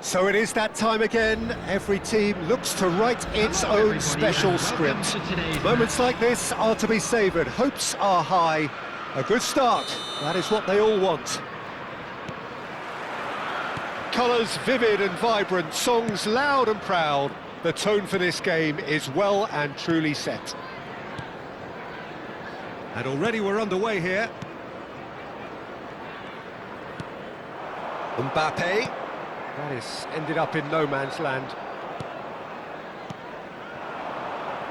So it is that time again. Every team looks to write its own special script. Moments like this are to be savoured. Hopes are high. A good start. That is what they all want. Colours vivid and vibrant, songs loud and proud. The tone for this game is well and truly set. And already we're underway here. Mbappe. That is ended up in no man's land.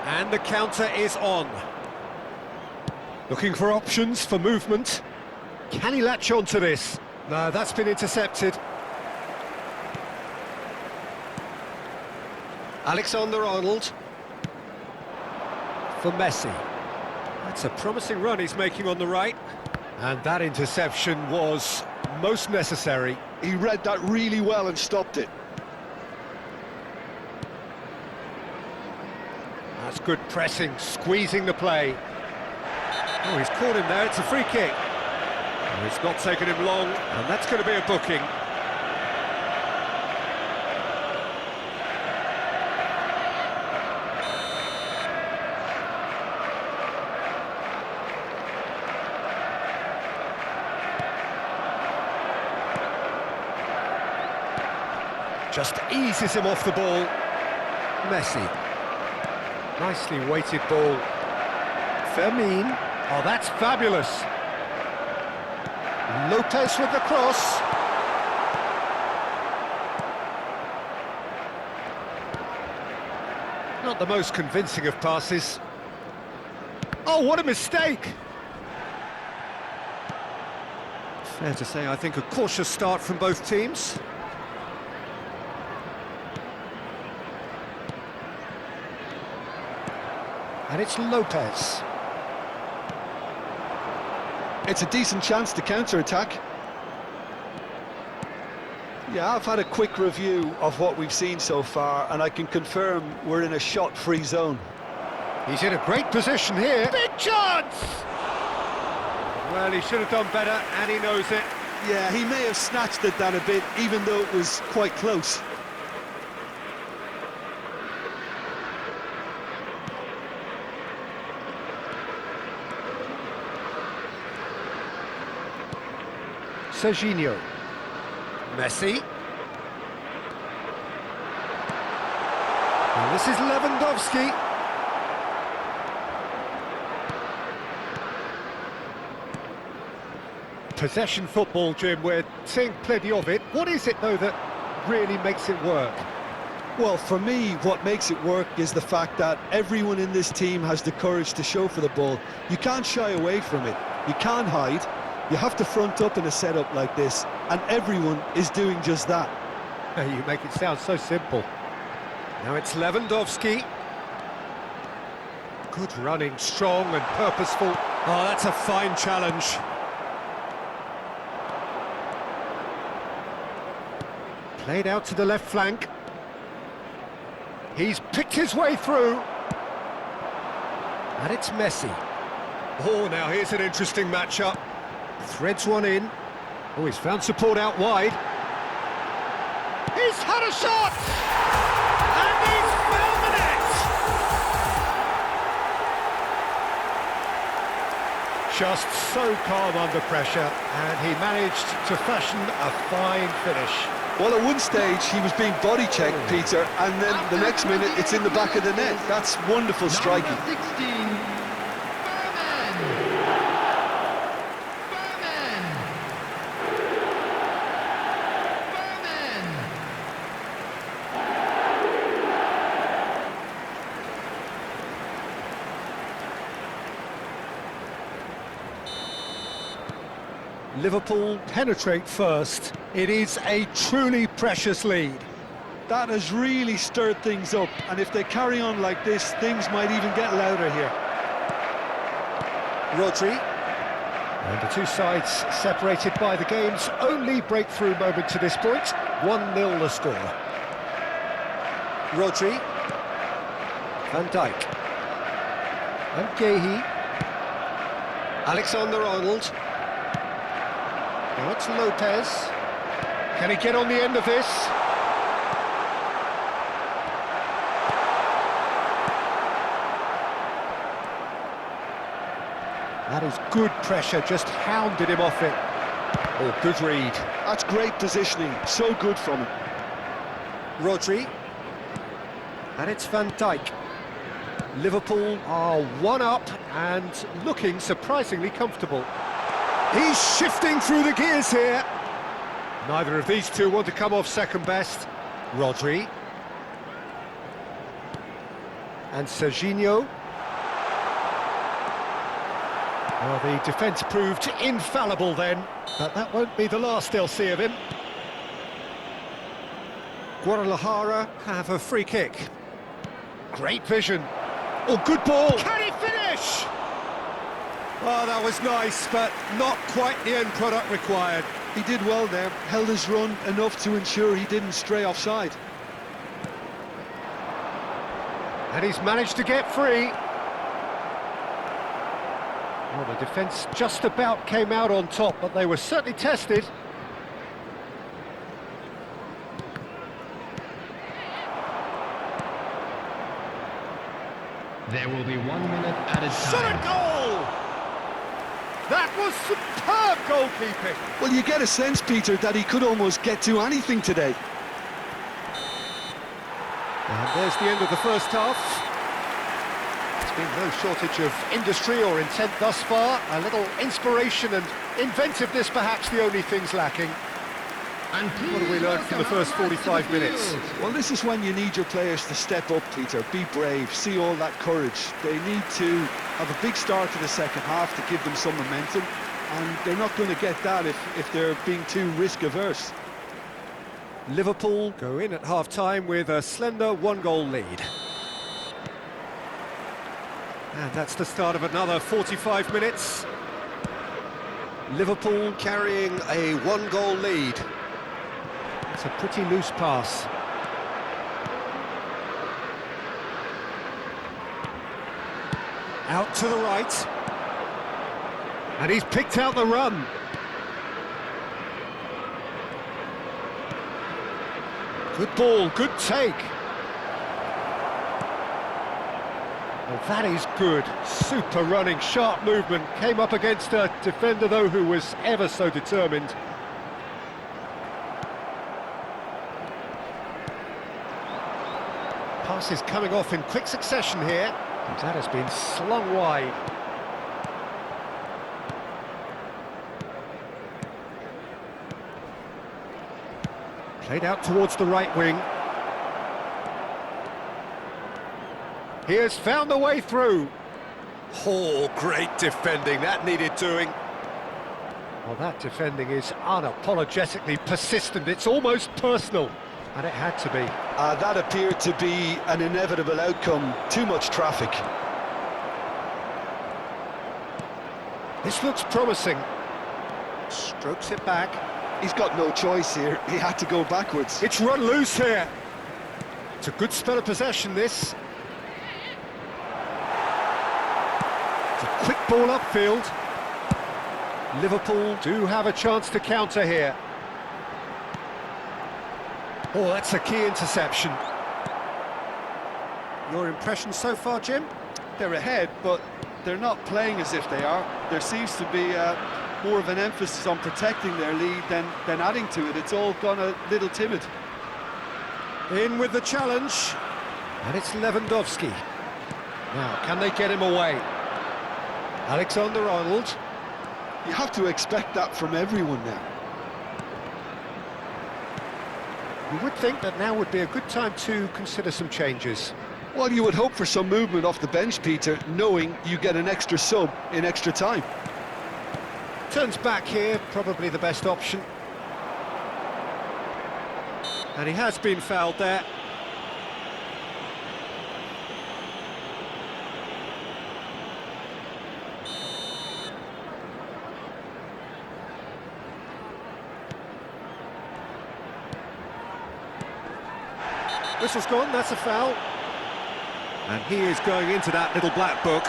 And the counter is on. Looking for options for movement. Can he latch on to this? No, that's been intercepted. Alexander-Arnold. For Messi. That's a promising run he's making on the right. And that interception was most necessary. He read that really well and stopped it. That's good pressing, squeezing the play. Oh, he's caught him there, it's a free kick. Oh, it's not taken him long, and that's going to be a booking. Just eases him off the ball. Messi. Nicely weighted ball. Fermin. Oh, that's fabulous. Lopez with the cross. Not the most convincing of passes. Oh, what a mistake! Fair to say, I think a cautious start from both teams. And it's Lopez. It's a decent chance to counter-attack. Yeah, I've had a quick review of what we've seen so far, and I can confirm we're in a shot-free zone. He's in a great position here. Big chance! Well, he should have done better, and he knows it. Yeah, he may have snatched at that a bit, even though it was quite close. Serginho. Messi. And this is Lewandowski. Possession football, Jim, we're seeing plenty of it. What is it, though, that really makes it work? Well, for me, what makes it work is the fact that everyone in this team has the courage to show for the ball. You can't shy away from it. You can't hide. You have to front up in a setup like this, and everyone is doing just that. You make it sound so simple. Now it's Lewandowski. Good running, strong and purposeful. Oh, that's a fine challenge. Played out to the left flank. He's picked his way through. And it's Messi. Oh, now here's an interesting matchup. Threads one in. Oh, he's found support out wide. He's had a shot! And he's found the net! Just so calm under pressure, and he managed to fashion a fine finish. Well, at one stage, he was being body-checked, Peter, and then the next minute, it's in the back of the net. That's wonderful striking. Number 16. Liverpool penetrate first. It is a truly precious lead. That has really stirred things up, and if they carry on like this, things might even get louder here. Rodri. And the two sides separated by the game's only breakthrough moment to this point. 1-0 the score. Rodri. Van Dijk. And Guehi. Alexander-Arnold. Now it's Lopez. Can he get on the end of this? That is good pressure, just hounded him off it. Oh, good read. That's great positioning, so good from him. Rodri. And it's Van Dijk. Liverpool are one up and looking surprisingly comfortable. He's shifting through the gears here. Neither of these two want to come off second best. Rodri. And Serginho. Well, the defence proved infallible then, but that won't be the last they'll see of him. Guadalajara have a free kick. Great vision. Oh, good ball. Can he finish? Oh, that was nice, but not quite the end product required. He did well there, held his run enough to ensure he didn't stray offside. And he's managed to get free. Well, the defence just about came out on top, but they were certainly tested. There will be 1 minute added time. Solid goal! That was superb goalkeeping. Well, you get a sense, Peter, that he could almost get to anything today. And there's the end of the first half. There's been no shortage of industry or intent thus far. A little inspiration and inventiveness, perhaps the only things lacking. And What have we learned from the first 45 minutes? Well, this is when you need your players to step up, Peter. Be brave, see all that courage. They need to have a big start to the second half to give them some momentum, and they're not going to get that if they're being too risk-averse. Liverpool go in at half-time with a slender one-goal lead. And that's the start of another 45 minutes. Liverpool carrying a one-goal lead. It's a pretty loose pass. Out to the right. And he's picked out the run. Good ball, good take. Well, that is good. Super running, sharp movement. Came up against a defender, though, who was ever so determined. Passes coming off in quick succession here. And that has been slung wide. Played out towards the right wing. He has found the way through. Oh, great defending. That needed doing. Well, that defending is unapologetically persistent. It's almost personal. And it had to be. That appeared to be an inevitable outcome. Too much traffic. This looks promising. Strokes it back. He's got no choice here. He had to go backwards. It's run loose here. It's a good spell of possession, this. It's a quick ball upfield. Liverpool do have a chance to counter here. Oh, that's a key interception. Your impression so far, Jim? They're ahead, but they're not playing as if they are. There seems to be more of an emphasis on protecting their lead than adding to it. It's all gone a little timid. In with the challenge. And it's Lewandowski. Now, can they get him away? Alexander-Arnold. You have to expect that from everyone now. You would think that now would be a good time to consider some changes. Well, you would hope for some movement off the bench, Peter, knowing you get an extra sub in extra time. Turns back here, probably the best option. And he has been fouled there. Whistle's gone, that's a foul. And he is going into that little black book.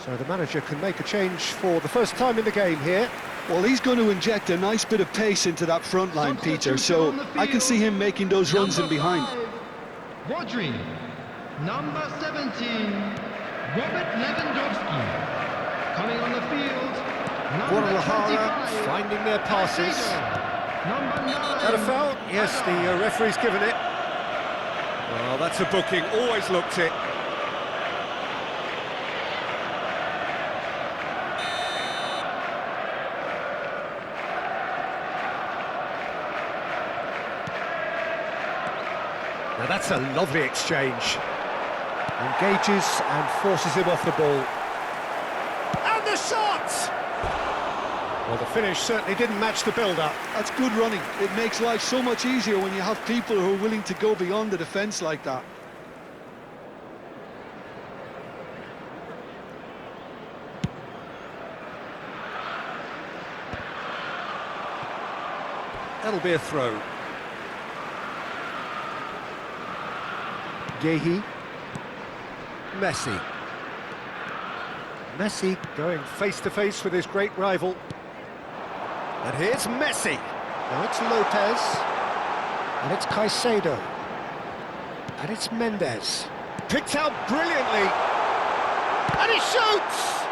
So the manager can make a change for the first time in the game here. Well, he's going to inject a nice bit of pace into that front line, Peter, so I can see him making those runs in behind. Rodri. Number 17, Robert Lewandowski. Coming on the field, number Guadalajara 25, finding their passes. Number 9. That a foul? Yes, the referee's given it. Well, that's a booking, always looked it. Now that's a lovely exchange. Engages and forces him off the ball. And the shot! Well, the finish certainly didn't match the build-up. That's good running. It makes life so much easier when you have people who are willing to go beyond the defence like that. That'll be a throw. Yehi. Messi. Messi going face-to-face with his great rival. And here's Messi. Now it's Lopez. And it's Caicedo. And it's Mendes. Picked out brilliantly. And he shoots!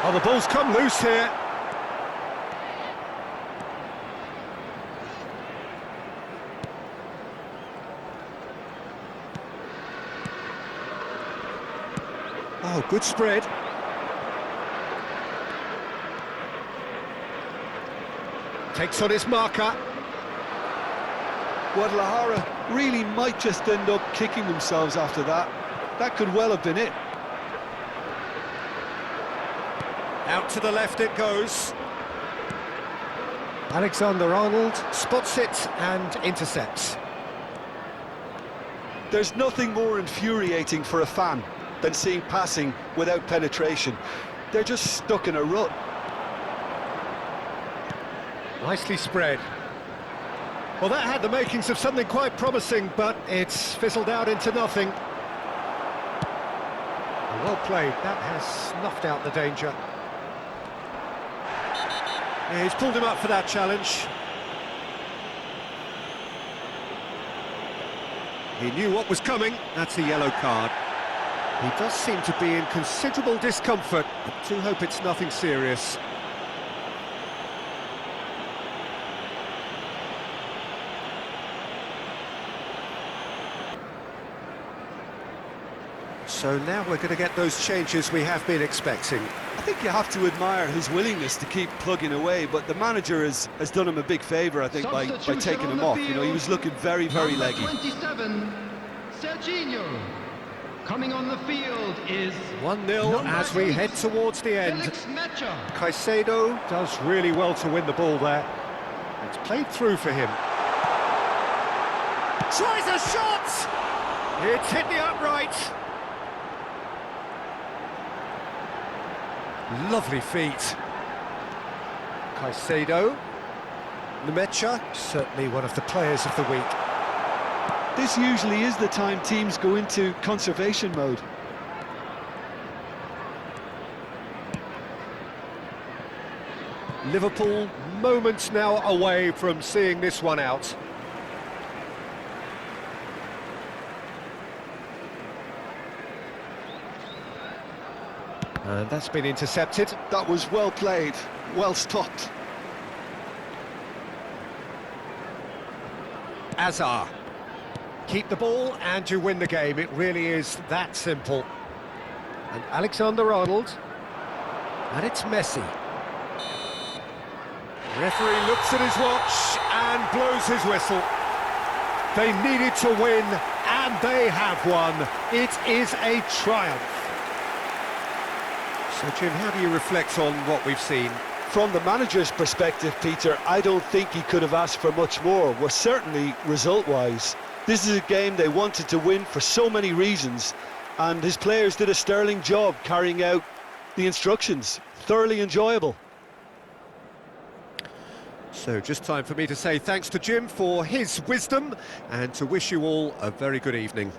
Oh, the ball's come loose here. Oh, good spread. Takes on his marker. Guadalajara really might just end up kicking themselves after that. That could well have been it. Out to the left it goes. Alexander-Arnold spots it and intercepts. There's nothing more infuriating for a fan than seeing passing without penetration. They're just stuck in a rut. Nicely spread. Well, that had the makings of something quite promising, but it's fizzled out into nothing. Well played. That has snuffed out the danger. Yeah, he's pulled him up for that challenge. He knew what was coming. That's a yellow card. He does seem to be in considerable discomfort, but do hope it's nothing serious. So now we're going to get those changes we have been expecting. I think you have to admire his willingness to keep plugging away, but the manager has done him a big favour, I think, by taking him off. You know, he was looking very, very leggy. 27, Serginho. Coming on the field is 1-0 as we head towards the end. Caicedo does really well to win the ball there. It's played through for him. Tries a shot! It's hit the upright. Lovely feet. Caicedo. Nemecha, certainly one of the players of the week. This usually is the time teams go into conservation mode. Liverpool moments now away from seeing this one out. And that's been intercepted. That was well played, well stopped. Azar. Keep the ball and you win the game. It really is that simple. And Alexander-Arnold. And it's Messi. The referee looks at his watch and blows his whistle. They needed to win, and they have won. It is a triumph. So, Jim, how do you reflect on what we've seen? From the manager's perspective, Peter, I don't think he could have asked for much more. Well, certainly result-wise. This is a game they wanted to win for so many reasons, and his players did a sterling job carrying out the instructions. Thoroughly enjoyable. So just time for me to say thanks to Jim for his wisdom and to wish you all a very good evening.